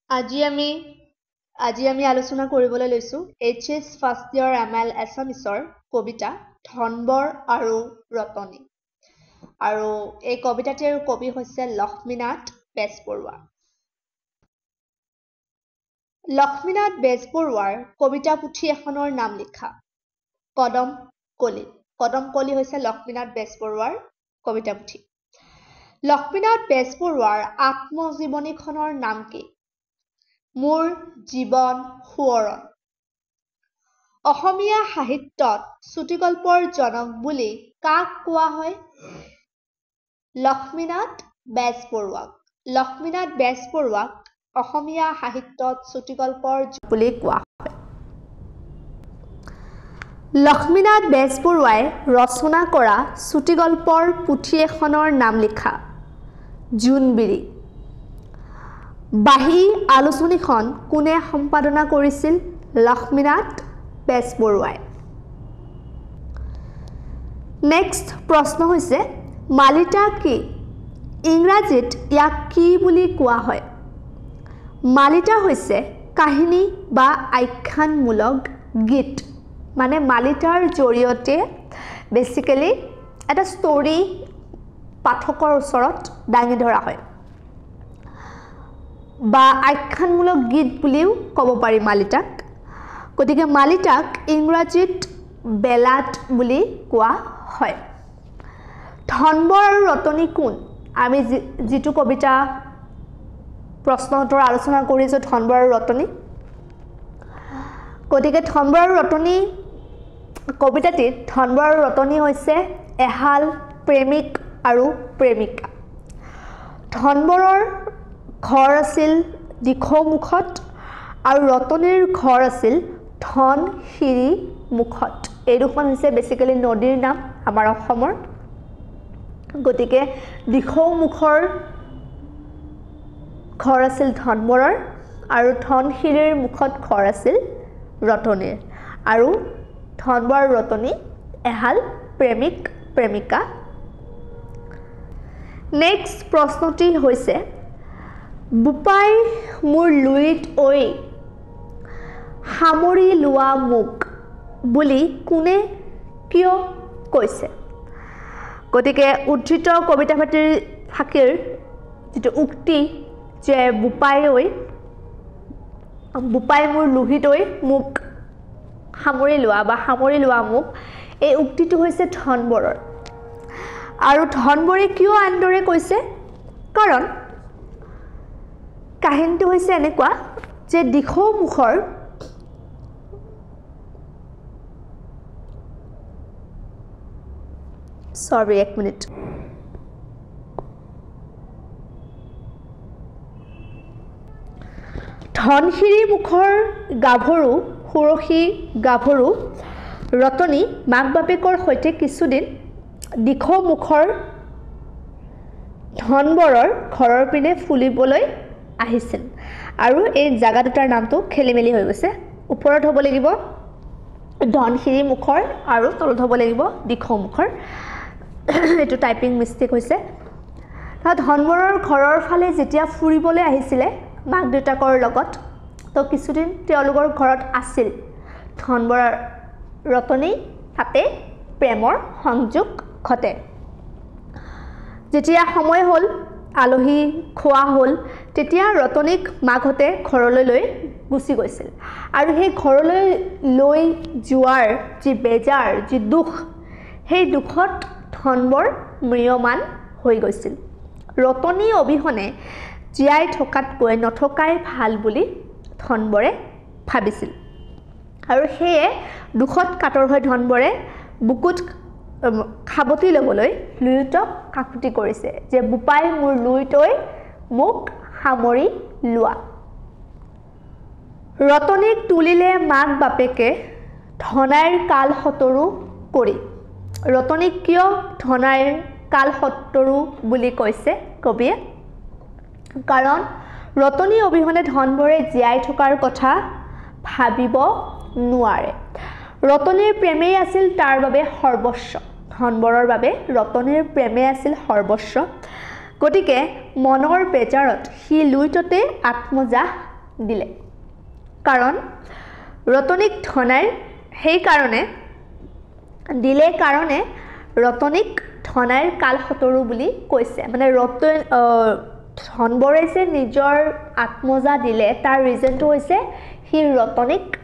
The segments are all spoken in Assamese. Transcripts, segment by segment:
আজি আমি আলোচনা কৰিবলৈ লৈছো HS ফাৰ্ষ্ট ইয়াৰ ML এছামিছৰ কবিতা ধনবৰ আৰু ৰতনী আৰু এই কবিতাটিৰ কবি হৈছে লক্ষ্মীনাথ বেজবৰুৱা। লক্ষ্মীনাথ বেজবৰুৱাৰ কবিতা পুথি এখনৰ নাম লিখা। কদম কলি হৈছে লক্ষ্মীনাথ বেজবৰুৱাৰ কবিতা পুথি। লক্ষ্মীনাথ বেজবৰুৱাৰ আত্মজীৱনীখনৰ নাম কি? মোৰ জীৱন সোঁৱৰণ। অসমীয়া সাহিত্যত চুটিগল্পৰ জনক বুলি কাক কোৱা হয়? লক্ষ্মীনাথ বেজবৰুৱাক। লক্ষ্মীনাথ বেজবৰুৱাক অসমীয়া সাহিত্যত চুটিগল্পৰ জনক বুলি কোৱা হয়। লক্ষ্মীনাথ বেজবৰুৱাই ৰচনা কৰা চুটিগল্পৰ পুথি এখনৰ নাম লিখা। জোনবিৰি। বাঁহী আলোচনীখন কোনে সম্পাদনা কৰিছিল? লক্ষ্মীনাথ বেজবৰুৱাই। নেক্সট প্ৰশ্ন হৈছে মালিতা কি? ইংৰাজীত ইয়াক কি বুলি কোৱা হয়? মালিতা হৈছে কাহিনী বা আখ্যানমূলক গীত। মানে মালিতাৰ জৰিয়তে বেচিক্যালি এটা ষ্টৰী পাঠকৰ ওচৰত দাঙি ধৰা হয় বা আখ্যানমূলক গীত বুলিও ক'ব পাৰি মালিতাক। গতিকে মালিতাক ইংৰাজীত বেলাড বুলি কোৱা হয়। ধনবৰ আৰু ৰতনী কোন? আমি যিটো কবিতা প্ৰশ্ন উত্তৰ আলোচনা কৰিছোঁ ধনবৰ আৰু ৰতনী। গতিকে ধনবৰ আৰু ৰতনী কবিতাটিত ধনবৰ আৰু ৰতনী হৈছে এহাল প্ৰেমিক আৰু প্ৰেমিকা। ধনবৰৰ ঘৰ আছিল দিখৌমুখত আৰু ৰতনীৰ ঘৰ আছিল ধনশিৰি মুখত। এই দুখন হৈছে বেচিক্যালি নদীৰ নাম আমাৰ অসমৰ। গতিকে দিখৌমুখৰ ঘৰ আছিল ধনবৰৰ আৰু ধনশিৰিৰ মুখত ঘৰ আছিল ৰতনীৰ। আৰু ধনবৰ আৰু ৰতনী এহাল প্ৰেমিক প্ৰেমিকা। নেক্সট প্ৰশ্নটি হৈছে বোপাই মোৰ লুইত ঐ সামৰি লোৱা মোক বুলি কোনে কিয় কৈছে? গতিকে উদ্ধৃত কবিতা ফাঁকিৰ যিটো উক্তি যে বোপাই মোৰ লোহিত ঐ মোক সামৰি লোৱা মোক, এই উক্তিটো হৈছে ধনবৰৰ। আৰু ধনবৰে কিয় আনদৰে কৈছে? কাৰণ কাহিনীটো হৈছে এনেকুৱা যে দিখৌমুখৰ ধনশিৰি মুখৰ গাভৰু সুৰসী গাভৰু ৰতনী মাক বাপেকৰ সৈতে কিছুদিন দিখৌমুখৰ ধনবৰৰ ঘৰৰ পিনে ফুলিবলৈ আহিছিল। আৰু এই জাগা দুটাৰ নামটো খেলি মেলি হৈ গৈছে। ওপৰত হ'ব লাগিব ধনশিৰি মুখৰ আৰু তলত হ'ব লাগিব দিখৌমুখৰ। এইটো টাইপিং মিষ্টেক হৈছে। ধনবৰৰ ঘৰৰ ফালে যেতিয়া ফুৰিবলৈ আহিছিলে মাক দেউতাকৰ লগত, তো কিছুদিন তেওঁলোকৰ ঘৰত আছিল ধনবৰ ৰতনী, তাতে প্ৰেমৰ সংযোগ ঘটে। যেতিয়া সময় হ'ল আলহী খোৱা হ'ল তেতিয়া ৰতনীক মাকহঁতে ঘৰলৈ লৈ গুচি গৈছিল। আৰু সেই ঘৰলৈ লৈ যোৱাৰ যি বেজাৰ যি দুখ, সেই দুখত ধনবৰ ম্ৰিয়মান হৈ গৈছিল। ৰতনী অবিহনে জীয়াই থকাতকৈ নথকাই ভাল বুলি ধনবৰে ভাবিছিল। আৰু সেয়ে দুখত কাতৰ হৈ ধনবৰে বুকুত সাৱটি ল'বলৈ লুইতক কাকুতি কৰিছে যে বোপাই মোৰ লুইত ঐ মোক সামৰি লোৱা। ৰতনীক তুলিলে মাক বাপেকে ধনাইৰ কাল সতৰু কৰি। ৰতনীক কিয় ধনাইৰ কাল সতৰু বুলি কৈছে কবিয়ে? কাৰণ ৰতনী অবিহনে ধনবৰে জীয়াই থকাৰ কথা ভাবিব নোৱাৰে। ৰতনীৰ প্ৰেমেই আছিল তাৰ বাবে সৰ্বস্ব। ধনবৰৰ বাবে ৰতনীৰ প্ৰেমে আছিল সৰ্বস্ব। গতিকে মনৰ বেজাৰত সি লুইততে আত্মজা দিলে কাৰণ ৰতনীক ধনাইৰ সেইকাৰণে দিলে কাৰণে ৰতনীক ধনাইৰ কালহতৰু বুলি কৈছে মানে ধনবৰে যে নিজৰ আত্মজা দিলে তাৰ ৰিজনটো হৈছে সি ৰতনীক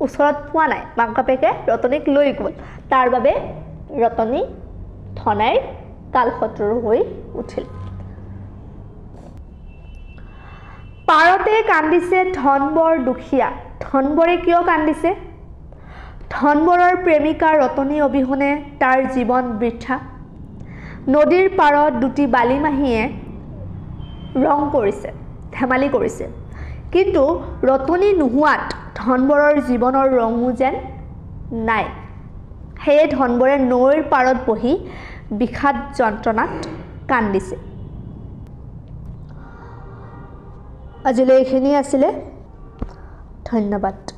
ওচৰত পোৱা নাই মাক বাপেকে ৰতনীক লৈ গ'ল তাৰ বাবে ৰতনী ধনাইৰ কালহতৰু হৈ উঠিল পাৰতে কান্দিছে ধনবৰ দুখীয়া ধনবৰে কিয় কান্দিছে ধনবৰৰ প্ৰেমিকা ৰতনী অবিহনে তাৰ জীৱন বৃথা নদীৰ পাৰত দুটি বালিমাহীয়ে ৰং কৰিছে ধেমালি কৰিছে কিন্তু ৰতনী নোহোৱাত ধনবৰৰ জীৱনৰ ৰঙো যেন নাই সেয়ে ধনবৰে নৈৰ পাৰত বহি বিষাদ যন্ত্ৰণাত কান্দিছে আজিলৈ এইখিনি আছিলে ধন্যবাদ